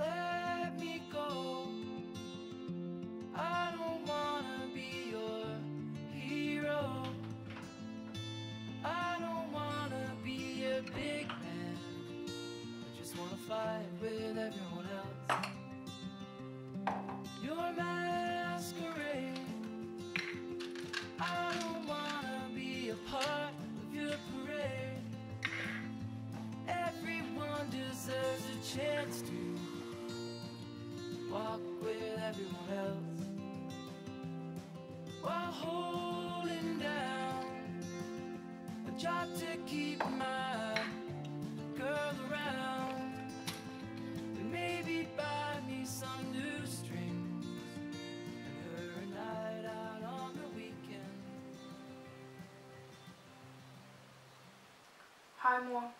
let me go. I don't wanna be your hero. I don't wanna be a big man. I just wanna fight with everyone else. Your masquerade. I don't wanna be a part of your parade. Everyone deserves a chance to walk with everyone else while holding down a job to keep my girl around, and maybe buy me some new strings and her a night out on the weekend. Hej mor.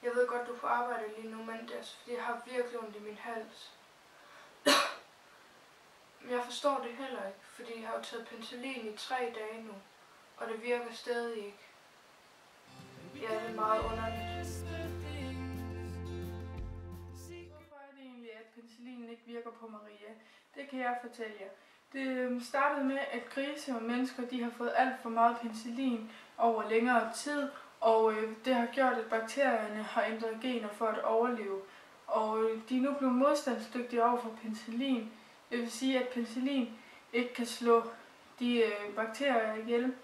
Jeg ved godt, du får arbejde lige nu mandags, fordi jeg har virkelig ondt i min hals. Men jeg forstår det heller ikke, fordi jeg har jo taget penicillin i 3 dage nu, og det virker stadig ikke. Ja, det er meget underligt. Hvorfor er det egentlig, at penicillinen ikke virker på Maria? Det kan jeg fortælle jer. Det startede med, at grise og mennesker de har fået alt for meget penicillin over længere tid, og det har gjort, at bakterierne har ændret gener for at overleve. Og de er nu blevet modstandsdygtige over for penicillin. Det vil sige, at penicillin ikke kan slå de bakterier ihjel.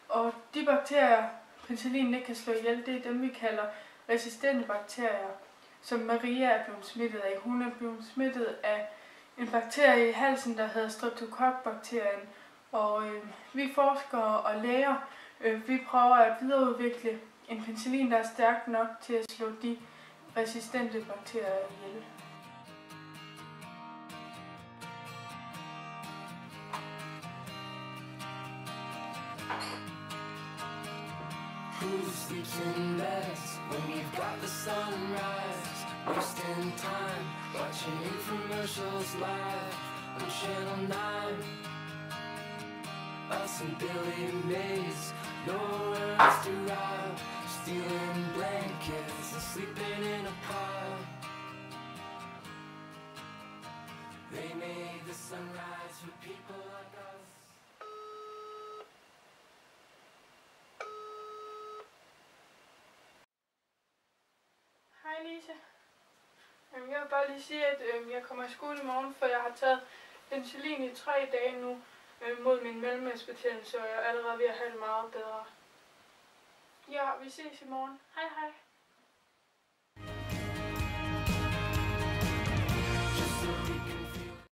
Og de bakterier, penicillin ikke kan slå ihjel, det er dem, vi kalder resistente bakterier, som Maria er blevet smittet af. Hun er blevet smittet af en bakterie i halsen, der hedder streptokokbakterien. Og vi forskere og læger, vi prøver at videreudvikle en penicillin, der er stærk nok til at slå de resistente bakterier ihjel. Who sleeps in beds when we've got the sunrise? Wasting time watching infomercials live on Channel 9. Us and Billy Mays, nowhere else to ride. Stealing blankets and sleeping in a pile. They made the sunrise for people like us. Hej Lisa. Jeg vil bare lige sige, at jeg kommer i skole i morgen, for jeg har taget penicillin i 3 dage nu mod min mellemøstbetændelse, og jeg er allerede ved at have det meget bedre. Ja, vi ses i morgen. Hej hej.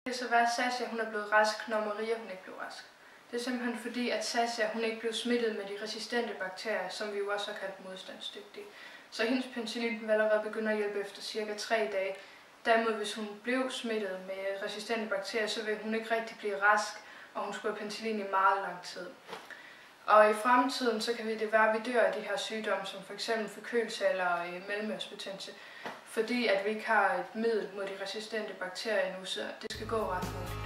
Det er så være, at Sasha hun er blevet rask, når Maria hun ikke blev rask. Det er simpelthen fordi, at Sasha hun ikke blev smittet med de resistente bakterier, som vi jo også har kaldt modstandsdygtige. Så hendes penicillin vil allerede begynde at hjælpe efter cirka 3 dage. Derimod, hvis hun blev smittet med resistente bakterier, så vil hun ikke rigtig blive rask, og hun skulle have penicillin i meget lang tid. Og i fremtiden, så kan det være, at vi dør af de her sygdomme, som f.eks. forkølelse eller mellemøstbetændelse, fordi at vi ikke har et middel mod de resistente bakterier nu, så det skal gå ret hurtigt.